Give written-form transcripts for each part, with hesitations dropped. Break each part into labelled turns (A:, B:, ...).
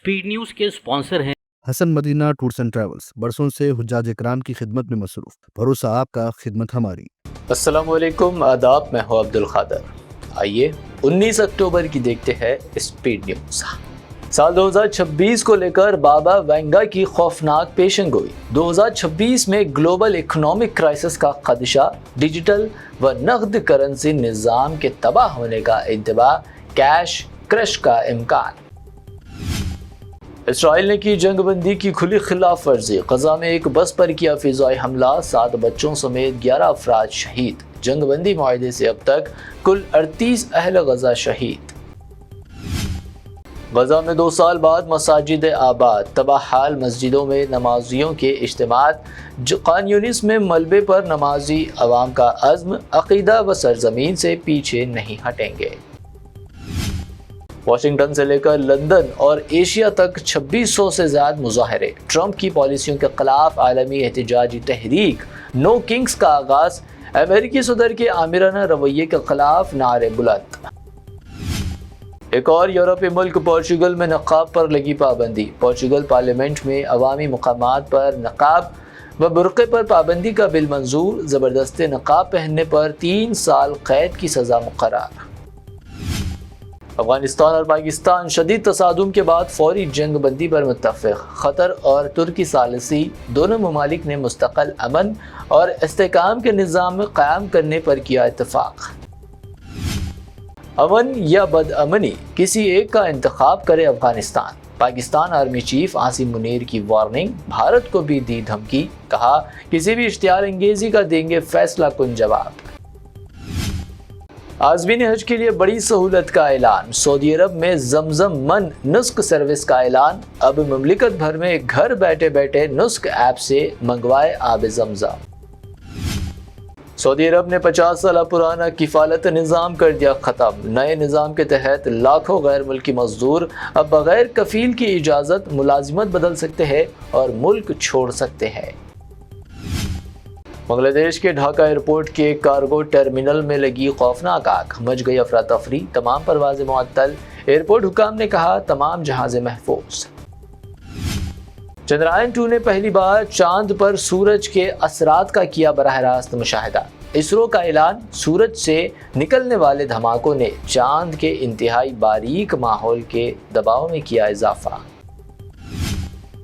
A: Speed news के sponsor हैं
B: Hasan Madina tours and travels, बरसों से हुज्जाज इकराम की खिदमत में मसरूफ। भरोसा आपका, खिदमत हमारी।
C: अस्सलाम वालेकुम, आदाब। मैं हूं अब्दुल खादर। आइए 19 अक्टूबर की देखते हैं स्पीड न्यूज। साल 2026 को लेकर बाबा वेंगा की खौफनाक पेशन गोई। 2026 में ग्लोबल इकोनॉमिक क्राइसिस का खदशा, डिजिटल व नकद करेंसी निज़ाम के तबाह होने का इंतबा, कैश क्रश का इम्कान। इसराइल ने की जंगबंदी की खुली खिलाफ वर्जी। गजा में एक बस पर किया फिजाई हमला, 7 बच्चों समेत 11 अफराद शहीद। जंगबंदी मुआहदे से अब तक कुल 38 अहल गजा शहीद। गजा में 2 साल बाद मसाजिद आबाद, तबाह हाल मस्जिदों में नमाजियों के इज्तिमात। खान यूनिस में मलबे पर नमाजी अवाम का अज़्म, अक़ीदा व सरजमीन से पीछे नहीं हटेंगे। वाशिंगटन से लेकर लंदन और एशिया तक 2600 से ज़्यादा मुजाहरे। ट्रंप की पॉलिसियों के खिलाफ आलमी एहतजाजी तहरीक नो किंग्स का आगाज़। अमेरिकी सदर के आमिराना रवैये के खिलाफ नारे बुलंद। एक और यूरोपीय मुल्क पोर्चुगल में नक़ाब पर लगी पाबंदी। पोर्चुगल पार्लियामेंट में अवामी मकामात पर नक़ाब व बुर्क़े पर पाबंदी का बिल मंजूर। ज़बरदस्ती नक़ाब पहनने पर 3 साल कैद की सज़ा मुक़र्रर। अफगानिस्तान और पाकिस्तान शदीद तसादुम के बाद फौरी जंग बंदी पर मुत्तफ़िक़। क़तर और तुर्की सालिसी दोनों ममालिक ने मुस्तक़ल अमन और इस्तेहकाम के निज़ाम में क़याम करने पर किया इत्तफ़ाक़। अमन या बदअमनी, किसी एक का इंतखाब करे अफगानिस्तान। पाकिस्तान आर्मी चीफ आसिम मुनीर की वार्निंग। भारत को भी दी धमकी, कहा किसी भी इश्तिहार अंगेज़ी का देंगे फैसला कुन जवाब। आज़मीन हज के लिए बड़ी सहूलत का ऐलान। सऊदी अरब में ज़मज़म मन नुस्ख सर्विस का ऐलान। अब मुमलिकत भर में घर बैठे बैठे नुस्ख ऐप से मंगवाए आब ज़मज़म। सऊदी अरब ने 50 साल पुराना किफ़ालत निज़ाम कर दिया ख़त्म। नए निज़ाम के तहत लाखों गैर मुल्की मज़दूर अब बग़ैर कफ़ील की इजाज़त मुलाजिमत बदल सकते हैं और मुल्क छोड़ सकते हैं। बांग्लादेश के ढाका एयरपोर्ट के कार्गो टर्मिनल में लगी खौफनाक आग, मच गई अफरा तफरी, तमाम परवाज़ें मुअत्तल। एयरपोर्ट हुकाम ने कहा तमाम जहाज़ें महफूज। चंद्रयान 2 ने पहली बार चांद पर सूरज के असरात का किया बराह रास्त मुशाहिदा। इसरो का ऐलान, सूरज से निकलने वाले धमाकों ने चांद के इंतहाई बारीक माहौल के दबाव में किया इजाफा।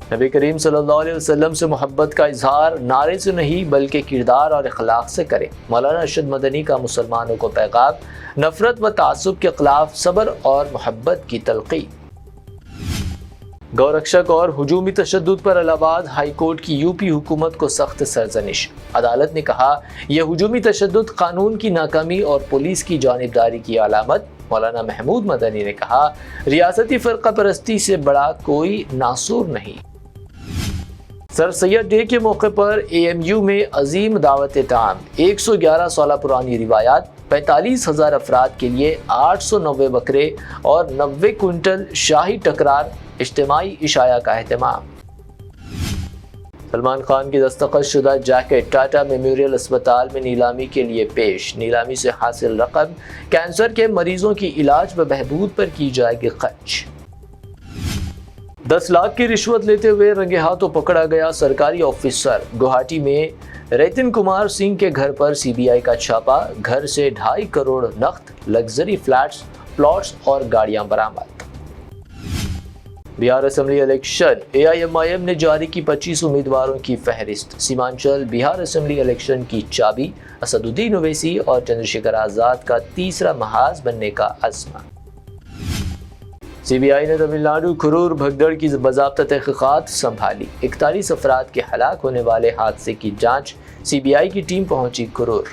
C: नबी करीम सल्लल्लाहु अलैहि वसल्लम से मोहब्बत का इजहार नारे से नहीं बल्कि किरदार और अखलाक से करें। मौलाना अरशद मदनी का मुसलमानों को पैगाम। नफरत व तासुब के खिलाफ सब्र और मोहब्बत की तलक़ीन। गौरक्षक और हुजूमी तशद्दुद पर इलाहाबाद हाई कोर्ट की यूपी हुकूमत को सख्त सरजनिश। अदालत ने कहा यह हुजूमी तशद्दुद कानून की नाकामी और पुलिस की जानिबदारी की अलामत। मौलाना महमूद मदनी ने कहा रियासती फ़िरका परस्ती से बड़ा कोई नासूर नहीं। सर सैयद डे के मौके पर AMU में अजीम दावत ताम। 111 साल पुरानी रिवायात, 45,000 अफराद के लिए 890 बकरे और 90 कुंटल शाही टकरार, इज्तिमाई इशाया का एहतमाम। सलमान खान की दस्तखत शुदा जैकेट टाटा मेमोरियल अस्पताल में नीलामी के लिए पेश। नीलामी से हासिल रकम कैंसर के मरीजों की इलाज व बहबूद पर की जाएगी खर्च। 10 लाख की रिश्वत लेते हुए रंगे हाथों पकड़ा गया सरकारी ऑफिसर। गुवाहाटी में रतिन कुमार सिंह के घर पर CBI का छापा। घर से 2.5 करोड़ नकद, लग्जरी फ्लैट्स, प्लॉट्स और गाड़ियां बरामद। बिहार असेंबली इलेक्शन, AIMIM ने जारी की 25 उम्मीदवारों की फहरिस्त। सीमांचल बिहार असेंबली इलेक्शन की चाबी असदुद्दीन ओवैसी और चंद्रशेखर आज़ाद का तीसरा महाज बनने का अज़्म। CBI ने तमिलनाडु खुरूर भगदड़ की बाज़ाब्ता तहक़ीक़ात संभाली। 41 अफराद के हलाक होने वाले हादसे की जांच। CBI की टीम पहुंची खुरूर।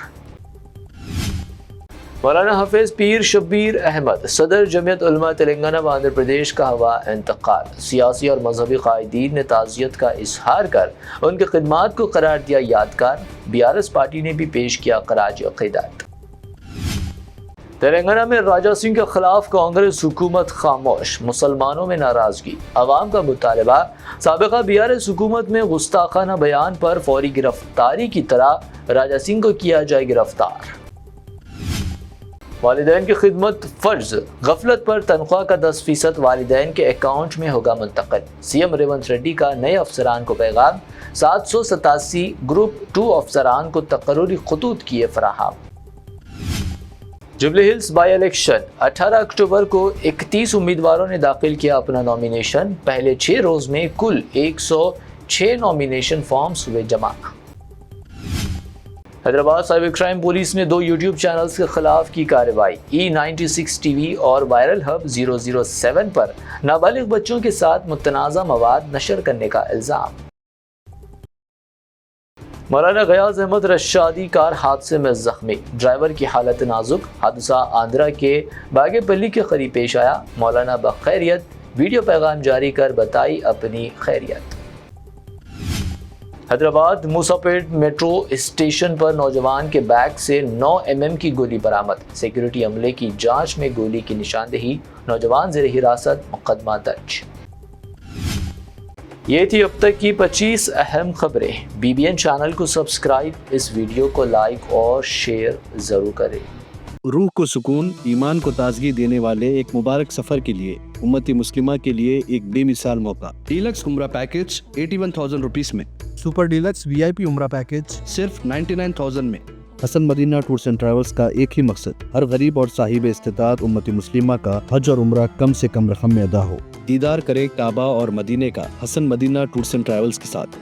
C: मौलाना हाफिज पीर शब्बीर अहमद, सदर जमियत उलमा तेलंगाना व आंध्र प्रदेश का हुआ इंतकाल। सियासी और मजहबी कायदीन ने ताज़ियत का इजहार कर उनकी खिदमात को करार दिया यादगार। BRS पार्टी ने भी पेश किया खराज अक़ीदत। तेलंगाना में राजा सिंह के खिलाफ कांग्रेस हुकूमत खामोश। मुसलमानों में नाराजगी, अवाम का मुतालबा। साबिक़ा BRS हुकूमत में गुस्ताखाना बयान पर फौरी गिरफ्तारी की तरह राजा सिंह को किया जाए गिरफ्तार। والدین کی خدمت فرض، غفلت پر تنخواہ کا 10% والدین کے اکاؤنٹ میں ہوگا منتقل۔ سی ایم ریونت ریڈی کا نئے افسران کو پیغام، 787 گروپ 2 افسران کو تقرری خطوط کیے فراہم۔ جوبلی ہلز بائی الیکشن، 18 اکتوبر کو 31 امیدواروں نے داخل کیا اپنا نامینیشن۔ پہلے 6 روز میں کل 106 نامینیشن فارمز ہوئے جمع۔ حیدرآباد سائبر کرائم پولیس نے 2 یوٹیوب چینلز کے خلاف کی کارروائی۔ E96 ٹی وی اور وائرل ہب 007 پر نابالغ بچوں کے ساتھ متنازع مواد نشر کرنے کا الزام۔ مولانا غیاث احمد رشادی کار حادثے میں زخمی، ڈرائیور کی حالت نازک۔ حادثہ آندھرا کے باگے پلی کے قریب پیش آیا۔ مولانا بخیریت، ویڈیو پیغام جاری کر بتائی اپنی خیریت۔ حیدرآباد موسیٰ پیٹ میٹرو اسٹیشن پر نوجوان کے بیگ سے 9 mm کی گولی برآمد۔ سیکیورٹی عملے کی جانچ میں گولی کی نشاندہی، نوجوان زیر حراست، مقدمہ درج۔ یہ تھی اب تک کی 25 اہم خبریں۔ BBN چینل کو سبسکرائب، اس ویڈیو کو لائک اور شیئر ضرور کریں۔
B: روح کو سکون، ایمان کو تازگی دینے والے ایک مبارک سفر کے لیے امتی مسلمہ کے لیے ایک بے مثال موقع۔ ڈیلکس عمرہ پیکج 81,000 روپیز میں،
A: سپر ڈیلکس VIP عمرہ پیکج
B: صرف 99,000 میں۔ حسن مدینہ ٹورز اینڈ ٹریولز کا ایک ہی مقصد، ہر غریب اور صاحب استطاعت امتی مسلمہ کا حج اور عمرہ کم سے کم رقم میں ادا ہو۔ دیدار کرے کعبہ اور مدینے کا حسن مدینہ ٹورز اینڈ ٹریولز کے ساتھ۔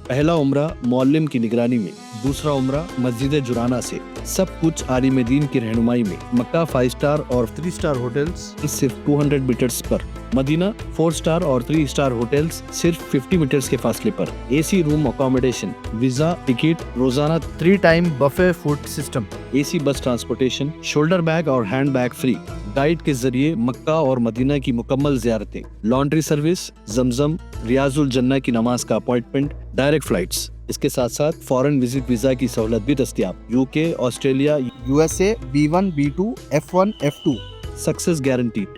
B: پہلا عمرہ معلم کی نگرانی میں، دوسرا عمرہ مسجد جرانہ سے، سب کچھ عالم دین کی رہنمائی میں۔ مکہ 5 سٹار اور
A: 3 سٹار ہوٹلز
B: صرف 200 میٹرز پر، مدینہ 4 سٹار اور 3 سٹار ہوٹلز صرف 50 میٹرز کے فاصلے پر۔ AC room accommodation, visa, ticket, روزانہ
A: 3 time buffet food system,
B: AC bus transportation, shoulder bag اور ہینڈ بیگ فری، گائیڈ کے ذریعے مکہ اور مدینہ کی مکمل زیارتیں، لانڈری سروس، زمزم، ریاض الجنہ کی نماز کا اپوائنٹمنٹ، ڈائریکٹ فلائٹس۔ اس کے ساتھ ساتھ فورن وزٹ ویزا کی سہولت بھی دستیاب۔ UK، Australia,
A: USA B1 B2 F1 F2
B: success guaranteed.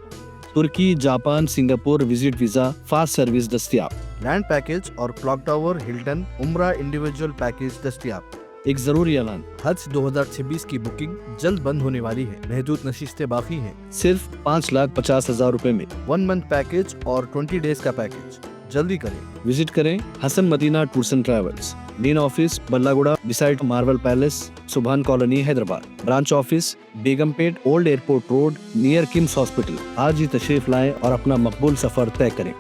B: Turkey, Japan, Singapore visit visa fast service دستیاب۔
A: لینڈ پیکج اور کلاک ٹاور ہلٹن عمرہ انڈیویجول پیکج دستیاب۔
B: ایک ضروری اعلان،
A: حج 2026 کی بکنگ جلد بند ہونے والی ہے، محدود نشستیں باقی ہیں۔
B: صرف 5,50,000 روپے میں
A: 1 منتھ پیکج اور 20 ڈیز کا پیکج، جلدی کریں۔
B: وزٹ کریں Hassan Madina tours and travels, main office بلاگوڑا beside Marvel palace, Subhan colony, Hyderabad. Branch office Begumpet, old airport road, near KIMS hospital. آج ہی تشریف لائیں اور اپنا مقبول سفر طے کریں۔